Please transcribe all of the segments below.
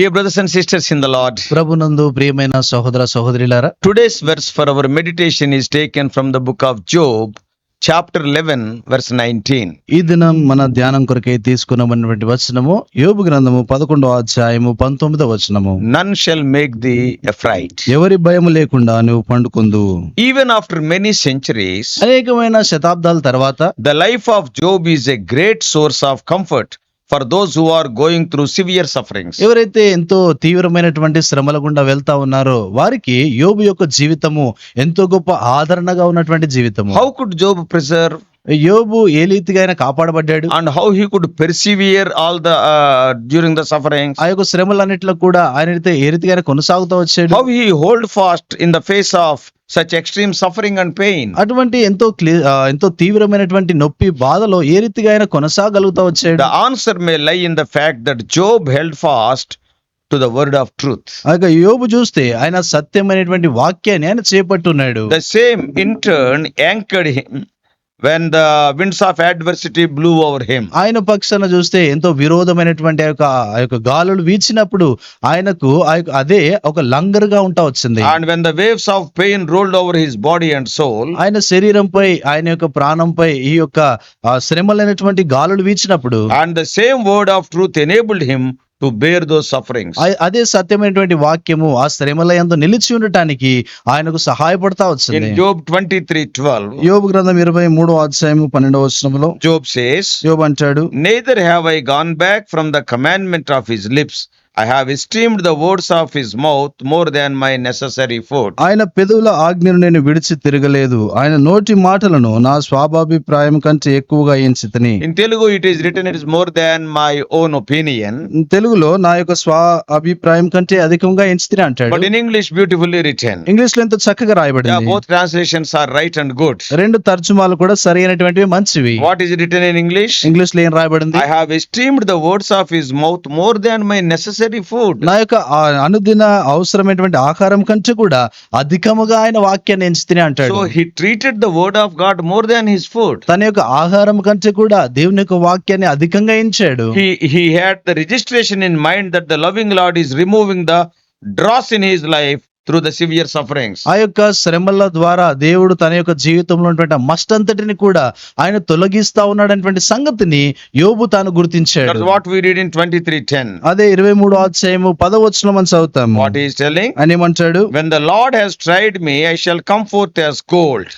Dear brothers and sisters in the Lord, ప్రభునందు ప్రియమైన సహోదర సహోదరులారా, today's verse for our meditation is taken from the book of Job, chapter 11, verse 19. ఈ దినం మన ధ్యానం కొరకై తీసుకున్నటువంటి వచనము యోబు గ్రంథము 11వ అధ్యాయము 19వ వచనము. None shall make thee afraid. ఎవరి భయము లేకుండా నువ్వు పండుకుందువు. Even after many centuries, అనేకమైన శతాబ్దాల తర్వాత the life of Job is a great source of comfort for those who are going through severe sufferings. ఎవరైతే ఎంతో తీవ్రమైనటువంటి శ్రమల గుండా వెళ్తా ఉన్నారో వారికి యోబు యొక్క జీవితము ఎంతో గొప్ప ఆదరణగా ఉన్నటువంటి జీవితము. How could Job preserve యోబు ఏ రీతిగా ఆయన కాపాడబడ్డాడు, and how he could persevere all the during the sufferings? ఆ యొక్క శ్రమలన్నిట్లో కూడా ఆయన ఏ రీతిగా ఆయన కొనసాగుతూ వచ్చాడు, How he hold fast in the face of such extreme suffering and pain? అటువంటి ఎంతో తీవ్రమైనటువంటి నొప్పి బాధలో ఏ రీతిగా ఆయన కొనసాగలుగుతా వచ్చాడు. The answer may lie in the fact that Job held fast to the word of truth. ఆ యొక్క యోబు చూస్తే ఆయన సత్యమైనటువంటి వాక్యాన్ని ఆయన చేపట్టున్నాడు. The same in turn anchored him when the winds of adversity blew over him. ఆయన పక్షాన చూస్తే ఎంతో విరోధమైనటువంటి ఆ యొక్క గాలులు వీచినప్పుడు ఆయనకు అదే ఒక లంగరుగా ఉంటా వచ్చింది. And when the waves of pain rolled over his body and soul, ఆయన శరీరంపై ఆయన యొక్క ప్రాణంపై ఈ యొక్క శ్రమలైనటువంటి గాలులు వీచినప్పుడు and the same word of truth enabled him to bear those sufferings. అదే సత్యమైనటువంటి వాక్యము ఆ శ్రమల యందు నిలిచి ఉండటానికి ఆయనకు సహాయపడతా వచ్చింది. In Job 23:12, యోబు గ్రంథం 23వ అధ్యాయము 12వ వచనంలో Job says, యోబు అంటాడు, neither have I gone back from the commandment of his lips. I have esteemed the words of his mouth more than my necessary food. ఆయన పెదవుల ఆజ్ఞను నేను విడిచి తిరగలేదు, ఆయన నోటి మాటలను నా స్వాభాభిప్రాయం కంటే ఎక్కువగా ఎంచితిని. In Telugu it is written, it is more than my own opinion. తెలుగులో నా యొక్క స్వ అభిప్రాయం కంటే అధికంగా ఎంచితిని అంటాడు. But in English beautifully written. English లో ఎంతో చక్కగా Yeah, రాయబడింది. both translations are right and good. రెండు తర్జుమాలు కూడా సరైనటువంటివి, మంచివి. What is written in English? English లో ఏం రాయబడింది? I have esteemed the words of his mouth more than my necessary food. నా యొక్క అనుదిన అవసరమైనటువంటి ఆహారం కంటే కూడా అధికముగా ఆయన వాక్యాన్ని ఎంచితిని అంటాడు. So he treated the word of God more than his food. తన యొక్క ఆహారం కంటే కూడా దేవుని యొక్క వాక్యాన్ని అధికంగా ఎంచాడు. He had the registration in mind that the loving Lord is removing the dross in his life through the severe sufferings. ఆ యొక్క శ్రమల ద్వారా దేవుడు తన యొక్క జీవితంలో ఉన్నటువంటి మస్తంతటిని కూడా ఆయన తొలగిస్తా ఉన్నాడనేటువంటి సంగతిని యోబు తాను గుర్తించాడు. That's what we read in 23:10. అదే 23వ అధ్యాయము 10వ వచనం మనం చదువుతాము. What he is telling? ఆయన ఏమంటాడు? When the Lord has tried me, I shall come forth as gold.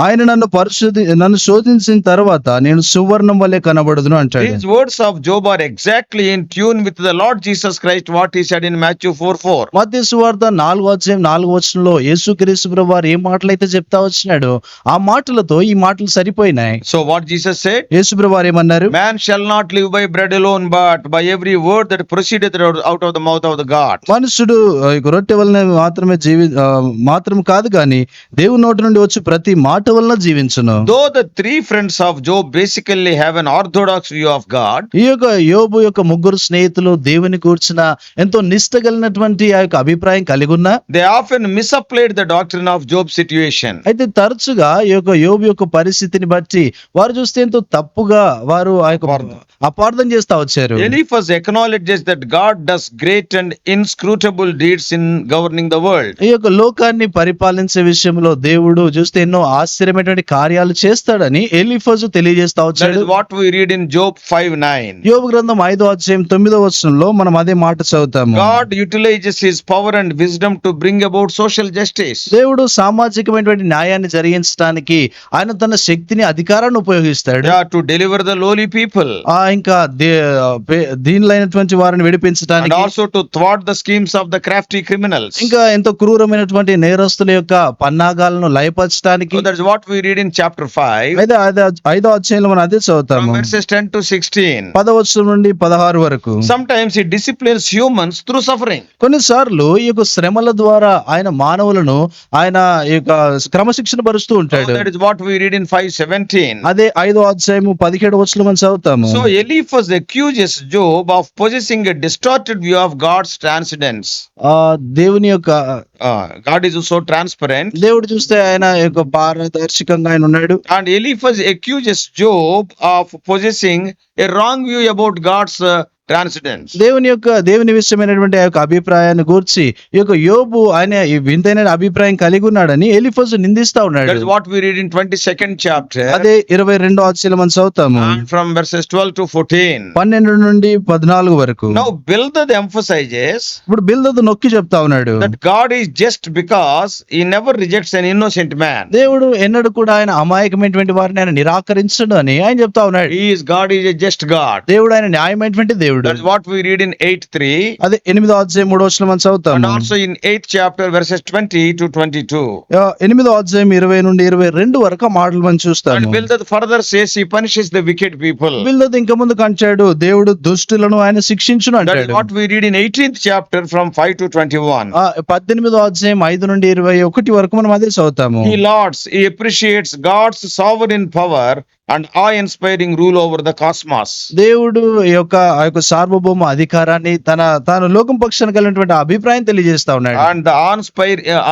ఆయన నన్ను శోధించిన తర్వాత నేను సువర్ణం వలె కనబడుదును అంటాడు. These words of Job are exactly in tune with the Lord Jesus Christ, what he said in Matthew 4:4. మత్తయి సువార్త 4వ అధ్యాయం 4వ వచనంలో యేసుక్రీస్తు ప్రభువు వారు ఏ మాటలైతే చెప్తా వచ్చినాడో ఆ మాటలతో ఈ మాటలు సరిపోయినాయి. So what Jesus said? యేసు ప్రభువు వారు ఏమన్నారు? Man shall not live by bread alone, but by every word that proceedeth out of the mouth of the God. మనుషుడు రొట్టె వలన మాత్రం కాదు కానీ దేవుని నోటి నుండి వచ్చి ప్రతి మాట వలన జీవించును. Though the three friends of Job basically have an orthodox view of God, ఈ యొక్క యోబు యొక్క ముగ్గురు స్నేహితులు దేవుని కూర్చున్న ఎంతో నిష్ఠ కలిగినటువంటి ఆ యొక్క అభిప్రాయం కలిగి ఉన్నా they often misapplied the doctrine of Job's situation. అయితే తరచుగా ఈ యొక్క యోబు యొక్క పరిస్థితిని బట్టి వారు చూస్తే ఎంతో తప్పుగా వారు ఆ యొక్క అపార్థం చేస్తా వచ్చారు. Eliphaz acknowledges that God does great and inscrutable deeds in governing the world. ఈ యొక్క లోకాన్ని పరిపాలించే విషయంలో దేవుడు చూస్తే ఎన్నో ఆశ్చర్యమైనటువంటి కార్యాలు చేస్తాడని ఎలీఫజు తెలియజేస్తా That వచ్చాడు. is what we read in Job 5:9. యోబు గ్రంథం 5వ అధ్యాయం 9వ వచనంలో మనం అదే మాట చదువుతాము. God utilizes his power and wisdom to bring about social justice. దేవుడు సామాజికమైనటువంటి న్యాయాన్ని జరిగించడానికి ఆయన తన శక్తిని అధికారాన్ని ఉపయోగిస్తాడు. Yeah, to deliver the lowly people. ఇంకా దీనిలైనటువంటి వారిని And విడిపించడానికి, also to thwart the schemes of the crafty criminals. ఇంకా ఎంతో క్రూరమైనటువంటి నేరస్తుల యొక్క పన్నాగాలను లయపరచడానికి. So that's what we read in chapter 5, అయితే 5వ అధ్యాయంలో మనం అదే from చదువుతాము. verses 10 to 16. 10వ వచనం నుండి 16 వరకు. Sometimes he disciplines humans through suffering. కొన్నిసార్లు ఈ యొక్క శ్రమల ద్వారా ఆయన మానవులను ఆయన ఈ యొక్క క్రమశిక్షణ పరుస్తూ So ఉంటాడు. that is what we read in 5:17. అదే 5వ అధ్యాయము 17వ వచనం మనం చదువుతాము. So Eliphaz accuses Job of possessing a distorted view of God's transcendence. దేవుని యొక్క God is so transparent. దేవుడు చూస్తే ఆయన యొక్క పారదర్శకంగా ఆయన ఉన్నాడు. And Eliphaz accuses Job of possessing a wrong view about God's transcendence. దేవుని విషయమైనటువంటి ఆ యొక్క అభిప్రాయాన్ని గూర్చి ఈ యొక్క యోబు ఆయన ఈ వింతైన అభిప్రాయం కలిగి ఉన్నాడని ఎలీఫజు నిందిస్తా That ఉన్నాడు. is what we read in 22nd chapter, అదే 22వ అధ్యాయం మనం చదువుతాము, and from verses 12 to 14. 12 నుండి 14 వరకు. Now Bildad emphasizes ఇప్పుడు బిల్దదు నొక్కి చెప్తా ఉన్నాడు, that God is just because he never rejects an innocent man. దేవుడు ఎన్నడూ కూడా ఆయన అమాయకమైనటువంటి వారిని ఆయన నిరాకరించడు అని ఆయన చెప్తా ఉన్నాడు. God is a just God. దేవుడు ఆయన న్యాయమైనటువంటి దేవుడు. That's what we read in 8:3, అదే 8వ అధ్యాయం 3వ వచనం మనం and చదువుతాము. also in 8th chapter verses 20 to 22. 8వ అధ్యాయం 20 నుండి 22 వరకు ఆ మాటలు మనం And చూస్తాము. Bildad further says he punishes the wicked people. బిల్దదు ఇంకా ముందుకు అంటాడు, దేవుడు దుష్టులను ఆయన శిక్షించును That is అంటాడు. what we read in 18th chapter from 5 to 21. 18వ అధ్యాయం 5 నుండి 21 వరకు మనం అదే చదువుతాము. He lauds, he appreciates God's sovereign power and awe-inspiring rule over the cosmos. దేవుడు ఆ యొక్క సార్వభౌమ అధికారాన్ని తాను లోకం పక్షాన కలిగినటువంటి అభిప్రాయం తెలియజేస్తా ఉన్నాడు. And the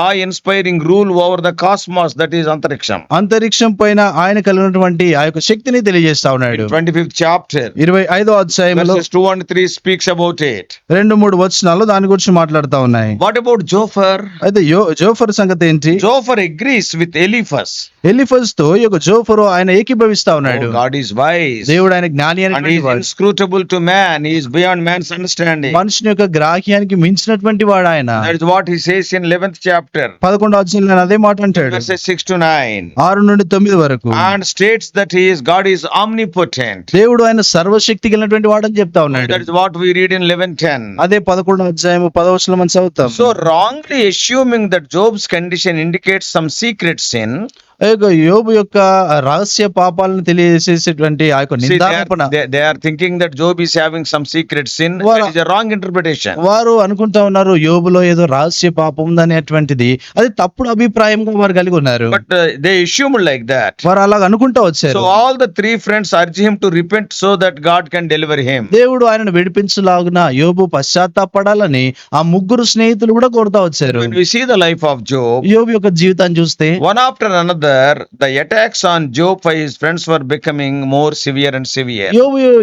awe-inspiring rule over the cosmos, that is Antariksham. అంతరిక్షం పైన ఆయన కలిగినటువంటి ఆ యొక్క శక్తిని తెలియజేస్తా ఉన్నాడు. 25th chapter, 25వ అధ్యాయంలో verses 2 and 3 speaks about it. 2-3 వచనాలు దాని గురించి మాట్లాడుతా ఉన్నాయి. What about Zophar? అయితే జోఫర్ సంగతి ఏంటి? Zophar agrees with Eliphaz. Eliphaz తో ఈ యొక్క జోఫరు ఆయన ఏకీభవిస్తా ఉన్నాడు. Oh, God is wise. దేవుడు ఆయన జ్ఞాని And he అనేటువంటి is వాడు. inscrutable to man. He is beyond man's understanding. మనుషుని యొక్క గ్రాహ్యానికి మించినటువంటి వాడు ఆయన. That is what he says in 11th chapter, 11వ అధ్యాయంలో అదే మాట అంటాడు, verses 6 to 9. 6 నుండి 9 వరకు. And states that God is omnipotent. దేవుడు ఆయన సర్వశక్తి కలిగినటువంటి వాడని చెప్తా ఉన్నాడు. That is what we read in 11:10. అదే 11వ అధ్యాయం 10వ వచనం మనం చదువుతాం. So wrongly assuming that Job's condition indicates some secret sin, ఆ యొక్క యోబు యొక్క రహస్య పాపాలను తెలియజేసేటువంటి ఆ యొక్క see, నిందాపన they are thinking that Job is having some secret sin. That is a wrong interpretation. వారు అనుకుంటా ఉన్నారు యోబులో ఏదో రహస్య పాపం ఉందనేటువంటిది. అది తప్పుడు అభిప్రాయంగా వారు కలిగి ఉన్నారు. But they assumed like that. వారు అలాగ అనుకుంటా వచ్చారు. So all the three friends urge him to repent so that God can deliver him. దేవుడు ఆయనను విడిపించులాగున యోబు పశ్చాత్తాపడాలని ఆ ముగ్గురు స్నేహితులు కూడా కోరుతా వచ్చారు. When we see the life of Job, యోబు యొక్క జీవితాన్ని చూస్తే one after another, the attacks on Job by his friends were becoming more severe and severe.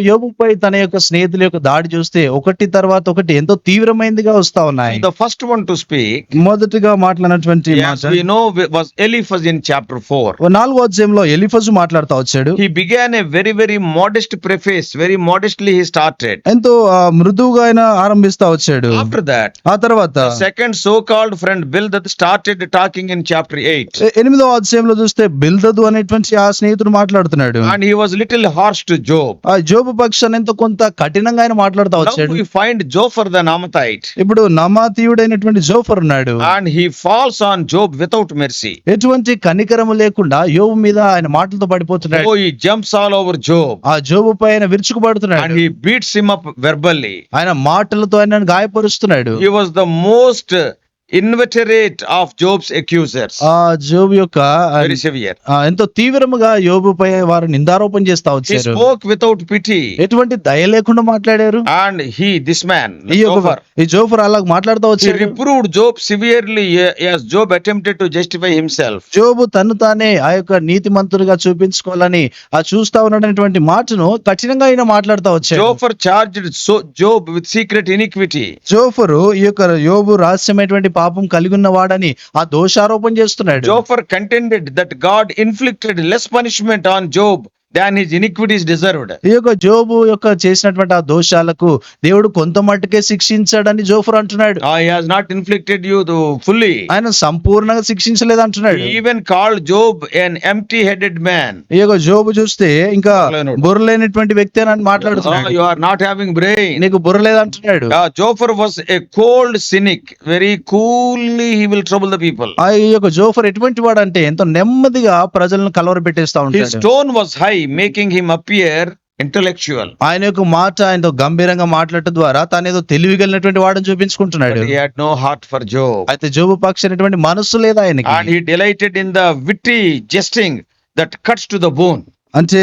యోబుపై తన యొక్క స్నేహితుల యొక్క దాడి చూస్తే ఒకటి తర్వాత ఒకటి ఎంతో తీవ్రమైనదిగా వస్తా ఉన్నాయి. The first one to speak, మొదటిగా మాట్లాడినటువంటి yes, మాట we know, was Eliphaz in chapter 4. 4వ అధ్యాయంలో ఎలీఫజు మాట్లాడుతా వచ్చాడు. He began a very, very modest preface. Very modestly he started. ఎంతో మృదువుగా ఆయన ఆరంభిస్తా వచ్చాడు. After that, ఆ తర్వాత the second so-called friend Bildad started talking in chapter 8. 8వ అధ్యాయంలో చూస్తే బిల్దదు అనేటువంటి ఆ స్నేహితుడు మాట్లాడుతున్నాడు. And he was little harsh to Job. ఆ జోబు పక్షాన్ని ఎంతో కొంత కఠినంగా ఆయన మాట్లాడుతా Now వచ్చాడు. we find Zophar the Namathite. ఇప్పుడు నమాతీయుడైనటువంటి జోఫర్ ఉన్నాడు. And he falls on Job without mercy. ఎటువంటి కనికరము లేకుండా యోబు మీద ఆయన మాటలతో పడిపోతున్నాడు. Oh, he jumps all over Job. ఆ జోబు పై ఆయన విరుచుకుపడుతున్నాడు. And he beats him up verbally. ఆయన మాటలతో ఆయన గాయపరుస్తున్నాడు. He was the most inveterate of Job's accusers. ఆ జోబు యొక్క Very severe. ఎంతో తీవ్రముగా యోబుపై వారు నిందారోపణ చేస్తా He వచ్చారు. spoke without pity. ఎటువంటి దయ లేకుండా మాట్లాడారు. And this man, ఈ Zophar, జోఫర్ అలా మాట్లాడుతూ he వచ్చాడు. reproved Job severely as Job attempted to justify himself. జోబు తను తానే ఆ యొక్క నీతిమంతుడిగా చూపించుకోవాలని చూస్తా ఉన్నటువంటి మాటను కఠినంగా ఆయన మాట్లాడుతూ వచ్చాడు. Zophar charged Job with secret iniquity. Zophar ఈ యొక్క యోబు రహస్యమైనటువంటి పాపం కలిగి ఉన్నవాడని ఆ దోషారోపణ చేస్తున్నాడు. Zophar contended that God inflicted less punishment on Job than his iniquities deserved. ఈ యొక్క జోబు యొక్క చేసినటువంటి ఆ దోషాలకు దేవుడు కొంత మట్టుకే శిక్షించాడని జోఫర్ అంటున్నాడు. He has not inflicted you fully. ఆయన సంపూర్ణంగా శిక్షించలేదు అంటున్నాడు. He even called Job an empty-headed man. ఈ యొక్క జోబు చూస్తే ఇంకా బుర్ర లేనటువంటి వ్యక్తి అని మాట్లాడుతున్నాడు. You are not having brain. నీకు బుర్ర లేదంటున్నాడు. Zophar was a cold cynic. Very coolly he will trouble the people. ఈ యొక్క జోఫర్ ఎటువంటి వాడు అంటే ఎంతో నెమ్మదిగా ప్రజలను కలవర పెట్టేస్తా His ఉంటాడు. tone was high, making him appear intellectual. ఆయన యొక్క మాట ఆయనతో గంభీరంగా మాట్లాడటం ద్వారా తాను ఏదో తెలివిగలిగినటువంటి వాడని చూపించుకుంటున్నాడు. But he had no heart for Job. అయితే జోబు పక్షి మనస్సు లేదా ఆయనకి. And he delighted in the witty jesting that cuts to the bone. అంటే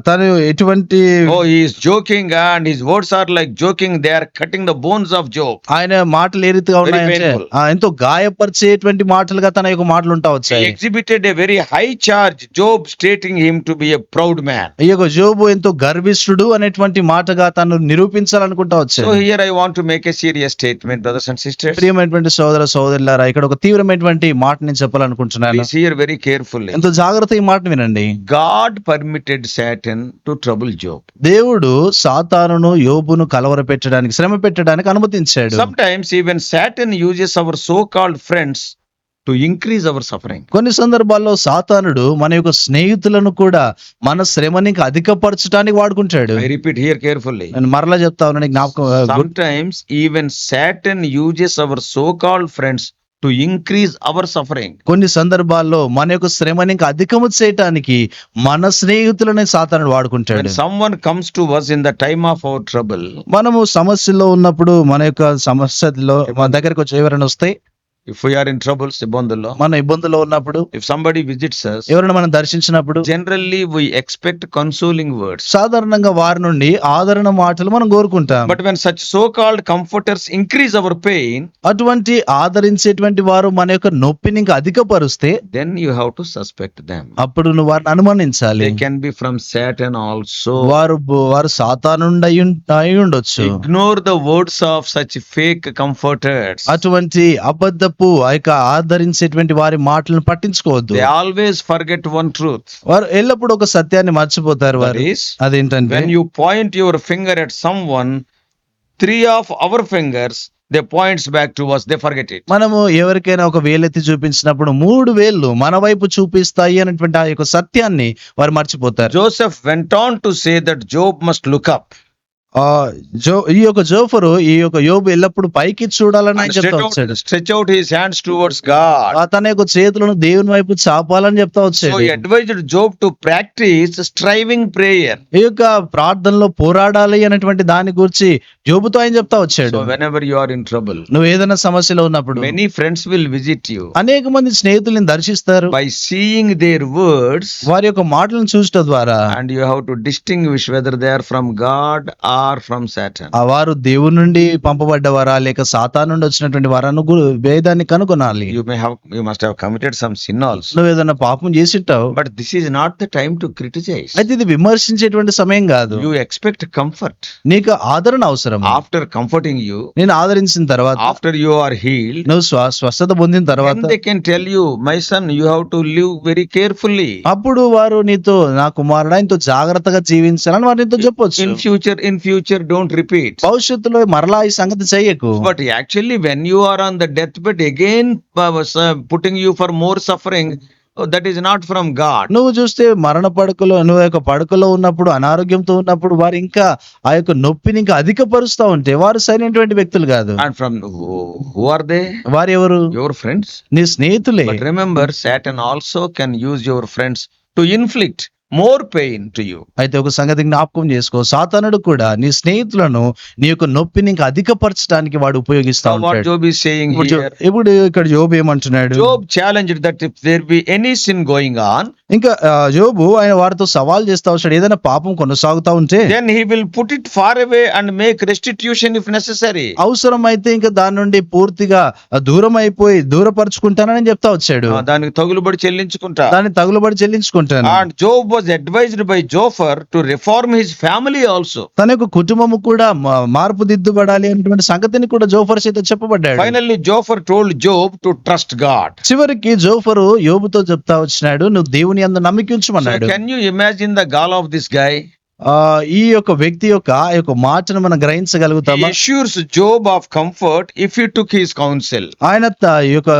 తను ఎటువంటి Oh, he is joking and his words are like joking. They are cutting the bones of Job. ఆయన మాటలు ఏ రీతిగా Very ఉన్నాయంటే painful. ఎంతో గాయపరిచేటువంటి మాటలుగా తన యొక్క మాటలు ఉంటా He వచ్చాయి. exhibited a very high charge, Job stating him to be a proud man. ఈ యొక్క యోబు ఎంతో గర్విష్ఠుడు అనేటువంటి మాటగా తను నిరూపించాలనుకుంటా So వచ్చాడు. here I want to make a serious statement, brothers and sisters. ప్రియమైనటువంటి సోదర సోదరులారా, ఇక్కడ ఒక తీవ్రమైనటువంటి మాట నేను చెప్పాలనుకుంటున్నాను. Please hear very carefully. ఎంతో జాగ్రత్త ఈ మాటను వినండి. God permitted Satan to trouble Job. దేవుడు సాతానును యోబును కలవరపెట్టడానికి శ్రమ పెట్టడానికి అనుమతించాడు. Sometimes even Satan uses our so-called friends to increase our suffering. కొన్ని సందర్భాల్లో సాతానుడు మన యొక్క స్నేహితులను కూడా మన శ్రమని ఇంకా అధికపరచడానికి వాడుకుంటాడు. I repeat here carefully. నేను మరలా చెప్తా ఉన్నాను, జ్ఞాపకం Sometimes even Satan uses our so-called friends to increase our suffering. కొన్ని సందర్భాల్లో మన యొక్క శ్రమని ఇంకా అధికము చేయటానికి మన స్నేహితులనే సాతానుడు వాడుకుంటాడు. When someone comes to us in the time of our trouble, మనము సమస్యలో ఉన్నప్పుడు మన యొక్క సమస్యలో మన దగ్గరకు వచ్చి ఎవరైనా వస్తే, if we are in troubles, ఇబ్బందుల్లో, మన ఇబ్బందులో ఉన్నప్పుడు, if somebody visits us, ఎవరైనా మనం దర్శించినప్పుడు generally we expect consoling words. సాధారణంగా వారి నుండి ఆదరణ మాటలు మనం కోరుకుంటాం. But when such so-called comforters increase our pain, అటువంటి ఆదరించేటువంటి వారు మన యొక్క నొప్పిని ఇంకా అధికపరుస్తే then you have to suspect them. అప్పుడు నువ్వు వారిని అనుమానించాలి. They can be from Satan also. వారు సాతానుండి అయి ఉండొచ్చు. Ignore the words of such fake comforters. అటువంటి అబద్ధపు ఆ యొక్క ఆదరించేటువంటి వారి మాటలను పట్టించుకోవద్దు. They always forget one truth. వారు ఎల్లప్పుడూ ఒక సత్యాన్ని మర్చిపోతారు. That వారు is, అదేంటంటే, when you point your finger at someone, 3 of our fingers, they points back to us. They forget it. మనము ఎవరికైనా ఒక వేలెత్తి చూపించినప్పుడు 3 వేళ్ళు మన వైపు చూపిస్తాయి అనేటువంటి ఆ యొక్క సత్యాన్ని వారు మర్చిపోతారు. Joseph went on to say that Job must look up ఈ యొక్క జోఫరు ఈ యొక్క యోబు ఎల్లప్పుడు పైకి చూడాలని ఆయన and చెప్తా వచ్చాడు. stretch out his hands towards God. తన యొక్క చేతులను దేవుని వైపు చాపాలని చెప్తా So వచ్చాడు. he advised Job to practice striving prayer. ఈ యొక్క ప్రార్థనలో పోరాడాలి అనేటువంటి దాని గురించి యోబుతో ఆయన చెప్తా వచ్చాడు. So whenever you are in trouble, నువ్వు ఏదైనా సమస్యలో ఉన్నప్పుడు many friends will visit you. అనేక మంది స్నేహితులను దర్శిస్తారు. By seeing their words, వారి యొక్క మాటలను చూడటం ద్వారా and you have to distinguish whether they are from God or from Satan. ఆ వారు దేవుని నుండి పంపబడ్డవారా లేక సాతాను నుండి వచ్చినటువంటి వారాను వేదాన్ని కనుగొనాలి. You must have committed some sin also. నువ్వు ఏదైనా పాపం చేసింటావు, But this is not the time to criticize. అయితే ఇది విమర్శించేటువంటి సమయం కాదు. You expect comfort. నీకు ఆదరణ అవసరం. After comforting you, నేను ఆదరించిన తర్వాత, after you are healed, నువ్వు స్వస్థత పొందిన తర్వాత, then they can tell you, my son, you have to live very carefully. అప్పుడు వారు నీతో, నా కుమారుడా ఇంతో జాగ్రత్తగా జీవించాలని వారు నీతో చెప్పొచ్చు. In future, don't repeat. భవిష్యత్తులో మరలా ఈ సంగతి చెయ్యకు. But actually, when you are on the deathbed, again putting you for more suffering, that is not from God. నువ్వు చూస్తే మరణ పడకలో, నువ్వు యొక్క పడకలో ఉన్నప్పుడు, అనారోగ్యంతో ఉన్నప్పుడు వారు ఇంకా ఆ యొక్క నొప్పిని ఇంకా అధికపరుస్తా ఉంటే వారు సరైనటువంటి వ్యక్తులు కాదు. And from who are they? వారు ఎవరు? Your friends. నీ స్నేహితులే. But remember, Satan also can use your friends to inflict more pain to you. అయితే ఒక సంగతి జ్ఞాపకం చేసుకో, సాతానుడు కూడా నీ స్నేహితులను నీ యొక్క నొప్పిని ఇంకా అధికపరచడానికి వాడు ఉపయోగిస్తా So what ఉంటాడు. Job is saying here, ఇప్పుడు ఇక్కడ యోబు ఏమంటున్నాడు? Job challenged that if there be any sin going on, ఇంకా యోబు ఆయన వారితో సవాల్ చేస్తా వచ్చాడు, ఏదైనా పాపం కొనసాగుతా ఉంటే then he will put it far away and make restitution if necessary. అవసరమైతే ఇంకా దాని నుండి పూర్తిగా దూరం అయిపోయి దూరపరుచుకుంటానని చెప్తా వచ్చాడు. దానికి తగులుబడి చెల్లించుకుంటా. దాన్ని తగులుబడి చెల్లించుకుంటాను. And Job was advised by Jophar to reform his family also. తన యొక్క కుటుంబము కూడా మార్పు దిద్దుబడాలి అనేటువంటి సంగతిని కూడా జోఫర్ చేత చెప్పబడ్డాడు. Finally, Jophar told Job to trust God. చివరికి జోఫరు యోబుతో చెప్తా వచ్చినాడు, నువ్వు దేవుని యందు నమ్మిక So ఉంచమన్నాడు. can you imagine the gall of this guy? ఈ యొక్క వ్యక్తి యొక్క ఆ యొక్క మాటను మనం He గ్రహించగలుగుతామా? assures Job of comfort if he took his counsel. ఆయన ఈ యొక్క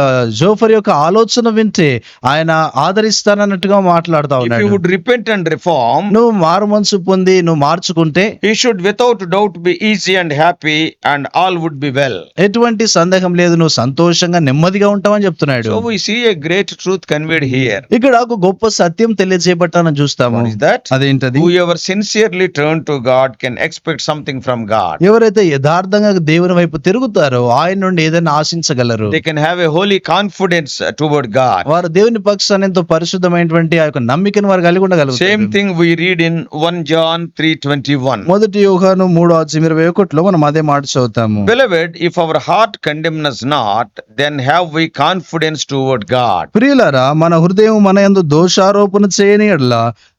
జోఫర్ యొక్క ఆలోచన వింటే ఆయన ఆదరిస్తానన్నట్టుగా మాట్లాడుతా If he ఉన్నాడు. would repent and reform, నువ్వు మారు మనసు పొంది నువ్వు మార్చుకుంటే he should without doubt be easy and happy and all would be well. ఎటువంటి సందేహం లేదు, నువ్వు సంతోషంగా నెమ్మదిగా ఉంటావని చెప్తున్నాడు. So we see a great truth conveyed here. ఇక్కడ ఒక గొప్ప సత్యం తెలియజేయబట్టానని చూస్తాము. What is that? అదేంటది? Whoever sincerely sincerely turn to God can expect something from God. ఎవరైతే యథార్థంగా దేవుని వైపు తిరుగుతారో ఆయన నుండి ఏదైనా ఆశించగలరు. They can have a holy confidence toward God. వారు దేవుని పక్షాన ఎంతో పరిశుద్ధమైనటువంటి ఆ యొక్క నమ్మికను వారు కలిగి ఉండగలుగుతారు. Same thing we read in 1 John 3:21. మొదటి యోహాను 3:21 మనం అదే మాట చదువుతాము. Beloved, if our heart condemn us not, then have we confidence toward God. ప్రియులారా, మన హృదయం మన యందు దోషారోపణ చేయని యెడల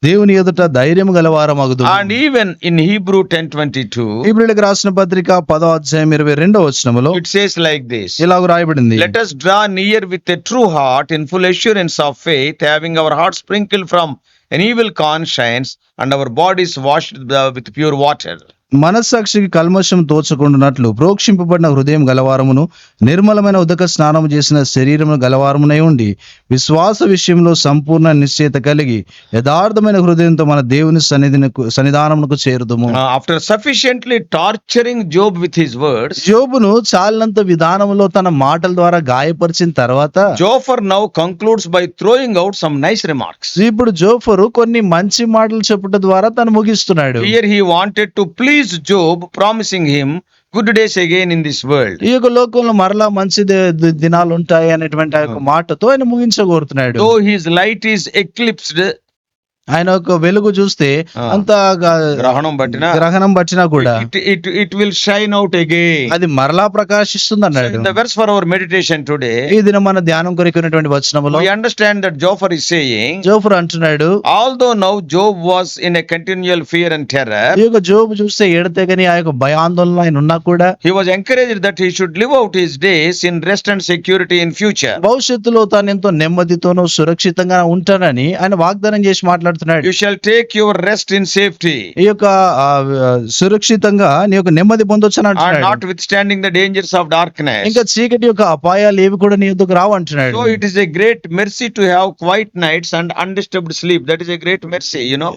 దేవుని ఎదుట ధైర్యం గలవారమగుదు. And even in Hebrew 10:22, హెబ్రీయులకు రాసిన పత్రిక 10:22 it says like this. ఇలాగ రాయబడింది. Let us draw near with a true heart in full assurance of faith, having our hearts sprinkled from an evil conscience and our bodies washed with pure water. మనస్సాక్షికి కల్మషం తోచకుండానట్లు ప్రోక్షింపబడిన హృదయం గలవారమును నిర్మలమైన ఉదక స్నానం చేసిన శరీరము గలవారమునై ఉండి విశ్వాస విషయంలో సంపూర్ణ నిశ్చయత కలిగి యథార్థమైన హృదయంతో మన దేవుని సన్నిధానమునకు చేరుదుము. After sufficiently torturing Job with his words, యోబును చాలినంత విధానములో తన మాటల ద్వారా గాయపరిచిన తర్వాత Zophar now concludes by throwing out some nice remarks. ఇప్పుడు జోఫరు కొన్ని మంచి మాటలు చెప్పుట ద్వారా తను ముగిస్తున్నాడు. Here he wanted to please Job, promising him good days again in this world. ఈ యొక్క లోకంలో మరలా మంచి దినాలు ఉంటాయి అనేటువంటి ఆ యొక్క మాటతో ఆయన ముగించగోరుతున్నాడు. Though his light is eclipsed, ఆయన యొక్క వెలుగు చూస్తే అంత గ్రహణం పట్టినా కూడా it will shine out again. అది మరలా ప్రకాశిస్తుంది అన్నాడు. In the verse for our meditation today, ఈ దినం మన ధ్యానం కొరికినటువంటి వచనములో we understand that Zophar is saying, Zophar అంటున్నాడు, although now Job was in a continual fear and terror, ఈ యొక్క జోబు చూస్తే ఎడతెగని ఆ యొక్క భయాందోళన ఆయన ఉన్నా కూడా he was encouraged that he should live out his days in rest and security in future. భవిష్యత్తులో తాను ఎంతో నెమ్మదితోనూ సురక్షితంగా ఉంటానని ఆయన వాగ్దానం చేసి మాట్లాడుతున్నాడు. You shall take your rest in safety, ఈ యొక్క సురక్షితంగా నీ యొక్క నెమ్మది పొందొచ్చు అని and అంటున్నాడు. notwithstanding the dangers of darkness. ఇంకా చీకటి యొక్క అపాయాలు ఏవి కూడా నీ ఎదుగు రావు అంటున్నాడు. So it is a great mercy to have quiet nights and undisturbed sleep. That is a great mercy, you know.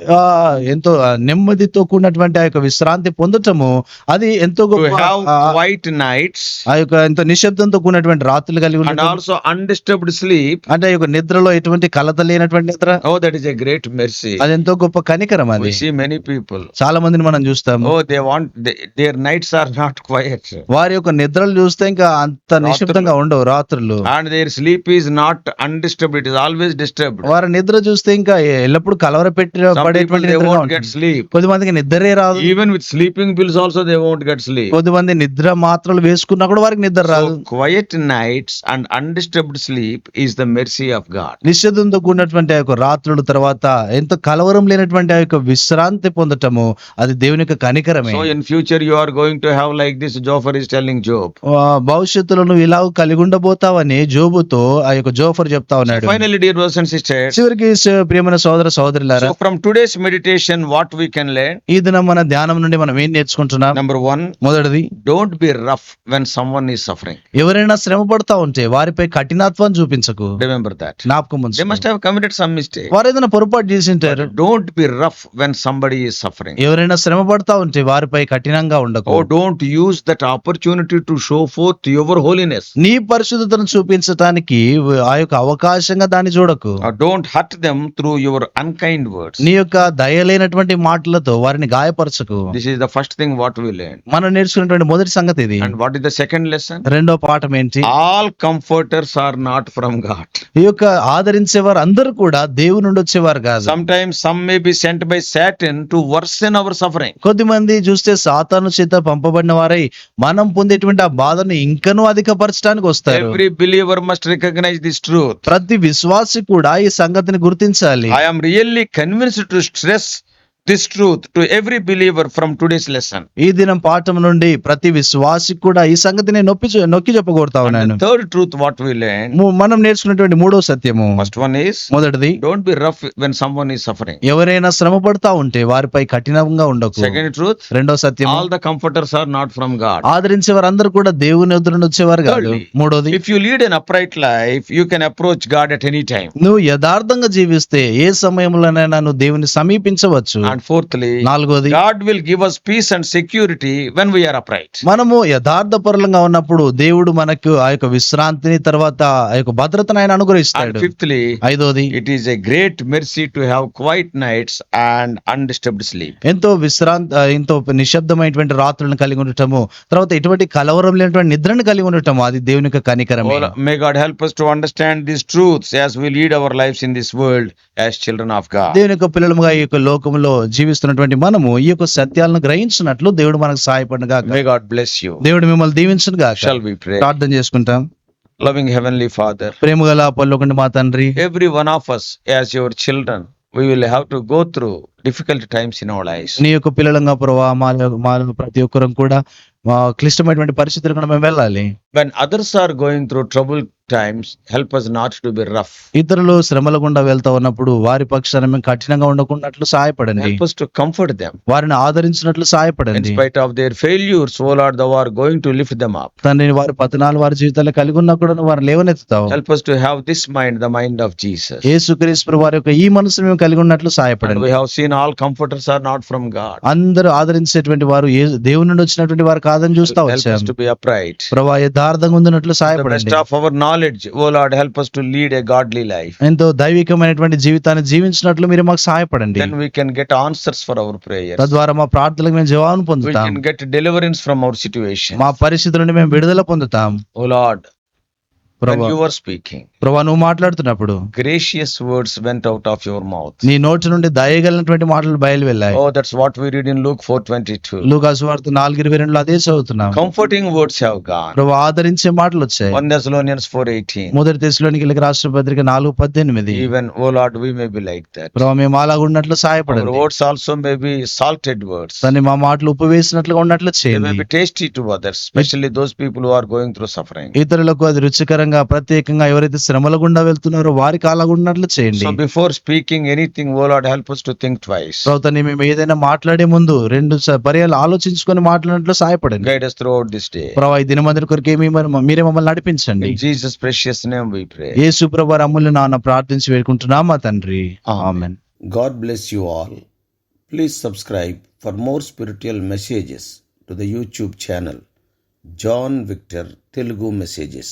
ఎంతో నెమ్మదితో కూడినటువంటి ఆ యొక్క విశ్రాంతి పొందటము అది ఎంతో To గొప్ప. have quiet nights ఆ యొక్క ఎంతో నిశ్శబ్దంతో కూడినటువంటి రాత్రులు కలిగి and ఉండటం, also undisturbed sleep. అంటే ఈ యొక్క నిద్రలో ఎటువంటి కలత లేనటువంటి నిద్ర, Oh, that is a great mercy. అది ఎంతో గొప్ప కనికరం. అది We see many people. చాలా మందిని మనం చూస్తాము. Oh, their nights are not quiet. వారి యొక్క నిద్రలు చూస్తే ఇంకా అంత నిశ్శబ్దంగా ఉండవు రాత్రులు. And their sleep is not undisturbed. It is always disturbed. వారి నిద్ర చూస్తే ఇంకా ఎల్లప్పుడు కలవర పెట్టి Some people, పడేటువంటి they నిద్రగా won't get ఉంటుంది. sleep. కొద్దిమందికి నిద్రే రాదు. Even with sleeping pills also they won't get sleep. కొద్దిమంది నిద్ర మాత్రలు వేసుకున్నా కూడా వారికి నిద్ర రాదు. So quiet nights and undisturbed sleep is the mercy of God. నిశ్శబ్దంతో కూడినటువంటి ఆ యొక్క రాత్రుల తర్వాత ఎంతో కలవరం లేనటువంటి ఆ యొక్క విశ్రాంతి పొందటము అది దేవుని యొక్క కనికరమే. So in future you are going to have like this. Zophar is telling Job. భవిష్యత్తులో నువ్వు ఇలా కలిగి ఉండబోతావని జోబుతో ఆ యొక్క జోఫర్ చెప్తా ఉన్నాడు. Finally, dear brothers and sisters, చివరికి ప్రియమైన సోదర సోదరులారా, so from today's meditation what we can learn? ఈ దినం మన ధ్యానం నుండి మనం ఏం నేర్చుకుంటున్నాం? Number 1, మొదటిది, don't be rough when someone is suffering. ఎవరైనా శ్రమ పడతా ఉంటే వారిపై కఠినత్వం చూపించకు. Remember that. జ్ఞాపకం They ఉంచుకో. must have committed some mistake. వారు ఏదైనా పొరపాటు చేసి ఉంటారు. Don't be rough when somebody is suffering. ఎవరైనా శ్రమ పడతా ఉంటే వారిపై కఠినంగా ఉండకు. Oh, don't use that opportunity to show forth your holiness. నీ పరిశుద్ధతను చూపించటానికి ఆ యొక్క అవకాశంగా దాన్ని చూడకు. Or don't hurt them through your unkind words. నీ యొక్క దయలేనటువంటి మాటలతో వారిని గాయపరచకు. This is the first thing what we learn. మనం నేర్చుకున్నటువంటి మొదటి సంగతి ఇది. And what is the second lesson? రెండో పాఠం ఏంటి? All comforters are not from God. ఈ యొక్క ఆదరించేవారు అందరూ కూడా దేవుని నుండి వచ్చేవారు కాదు. Sometimes some may be sent by Satan to worsen our suffering. కొద్దిమంది చూస్తే సాతాను చేత పంపబడిన వారై మనం పొందేటువంటి ఆ బాధను ఇంకనూ అధికపరచడానికి వస్తారు. Every believer must recognize this truth. ప్రతి విశ్వాసి కూడా ఈ సంగతిని గుర్తించాలి. I am really convinced to stress this truth to every believer from today's lesson. ఈ దినం పాఠం నుండి ప్రతి విశ్వాసికి కూడా ఈ సంగతిని నొక్కి చెప్పగోరుతా And ఉన్నాను. the third truth what we learn, మనం నేర్చుకున్నటువంటి మూడో సత్యము, first one is, మొదటిది, don't be rough when someone is suffering. ఎవరైనా శ్రమ పడతా ఉంటే వారిపై కఠినంగా ఉండకు. Second truth, రెండో సత్యము, all the comforters are not from God. ఆదరించే వారందరూ కూడా దేవుని ఎదురు నుండి వచ్చేవారు కాదు. Thirdly, మూడోది, if you lead an upright life, you can approach God at any time. నువ్వు యథార్థంగా జీవిస్తే ఏ సమయంలోనైనా నువ్వు దేవుని సమీపించవచ్చు. And fourthly, నాలుగోది, God will give us peace and security when we are upright. మనము యథార్థపరులంగా ఉన్నప్పుడు దేవుడు మనకు ఆ యొక్క విశ్రాంతిని తర్వాత ఆ యొక్క భద్రతను ఆయన And అనుగ్రహిస్తాడు. fifthly, ఐదోది, it is a great mercy to have quiet nights and undisturbed sleep. ఎంతో ఎంతో నిశ్శబ్దమైనటువంటి రాత్రులను కలిగి ఉండటము, తర్వాత ఎటువంటి కలవరం లేనటువంటి నిద్రను కలిగి ఉండటము, అది దేవుని యొక్క కనికరమే. Oh, may God help us to understand these truths as we lead our lives in this world as children of God. దేవుని యొక్క పిల్లలుగా ఈ యొక్క లోకంలో జీవిస్తున్నటువంటి మనము ఈ యొక్క సత్యాలను గ్రహించినట్లు దేవుడు మనకు సహాయపడును గాక. May God bless you. దేవుడు మిమ్మల్ని దీవించును గాక. Shall we pray? ప్రార్థన చేసుకుంటాం. Loving Heavenly Father, ప్రేమగల పరలోకపు మా తండ్రి, every one of us as your children, we will have to go through difficult times in our lives. నీ యొక్క పిల్లలంగా ప్రభావ మాలో ప్రతి ఒక్కరం కూడా క్లిష్టమైనటువంటి పరిస్థితులు కూడా మేము వెళ్ళాలి. When others are going through troubled times, help us not to be rough. ఇతరులు శ్రమల గుండా వెళ్తా ఉన్నప్పుడు వారి పక్షాన మేము కఠినంగా ఉండకున్నట్లు సహాయపడండి. Help us to comfort them. వారిని ఆదరించినట్లు In సహాయపడండి. spite of their failures, O Lord, thou art going to lift them up. తండ్రి, వారి పతనాలు వారి జీవితాల్లో కలిగి ఉన్నా కూడా నువ్వు వారిని లేవనెత్తుతావు. Help us to have this mind, the mind of Jesus. యేసుక్రీస్తు వారి యొక్క ఈ మనసును మేము కలిగి ఉన్నట్లు And సహాయపడండి. we have seen all comforters are not from God. అందరూ ఆదరించేటువంటి వారు దేవుని నుండి వచ్చినటువంటి వారు కాదని చూస్తా Help us వచ్చాం. to be upright. ప్రభా యథార్థంగా ఉందినట్లు The best సహాయపడండి. of our knowledge, O Lord, help us to lead a godly life. ఎంతో దైవికమైనటువంటి జీవితాన్ని జీవించినట్లు మీరు మాకు సహాయపడండి. Then we can get answers for our prayers. తద్వారా మా ప్రార్థనలకు మేము జవాబును We పొందుతాం. can get deliverance from our situation. మా పరిస్థితుల నుండి మేము విడుదల పొందుతాం. O Lord, when ప్రభా you were speaking, ప్రభా నువ్వు మాట్లాడుతున్నప్పుడు gracious words went out of your mouth. నీ నోటి నుండి దయగలిగినటువంటి మాటలు బయలు వెళ్ళాయి. Oh, that's what we read in Luke 4:22. లూకా సువార్త 4:22 అదే చదువుతున్నాం. Comforting words have gone. ప్రభా ఆదరించే మాటలు వచ్చాయి. 1 Thessalonians 4:18. మొదటి తెస్సలోనికీయులకు రాసిన పత్రిక 4:18. Even, O Lord, we may be like that. ప్రభా మేము అలాగా ఉన్నట్లు Our సహాయపడండి. words also may be salted words. దాన్ని మా మాటలు ఉప్పు వేసినట్లుగా ఉన్నట్లు They చేయండి. may be tasty to others, especially those people who are going through suffering. ఇతరులకు అది రుచికరంగా, ప్రత్యేకంగా ఎవరైతే శ్రమల గుండా వెళ్తున్నారో వారికి అలాగా ఉన్నట్లు చేయండి. So before speaking anything, O Lord, help us to think twice. ప్రభుత్వాన్ని మేము ఏదైనా మాట్లాడే ముందు 2 పర్యాలు ఆలోచించుకొని మాట్లాడినట్లు సహాయపడండి. Guide us throughout this day. ప్రభా ఈ దినమందరి కొరకు మీరే మమ్మల్ని నడిపించండి. In Jesus' precious name we pray. యేసు ప్రభు అమూల్య నామమున ప్రార్థించి వేడుకుంటున్నాం మా తండ్రి. ఆమేన్. God bless you all. Please subscribe for more spiritual messages to the YouTube channel John Victor Telugu Messages.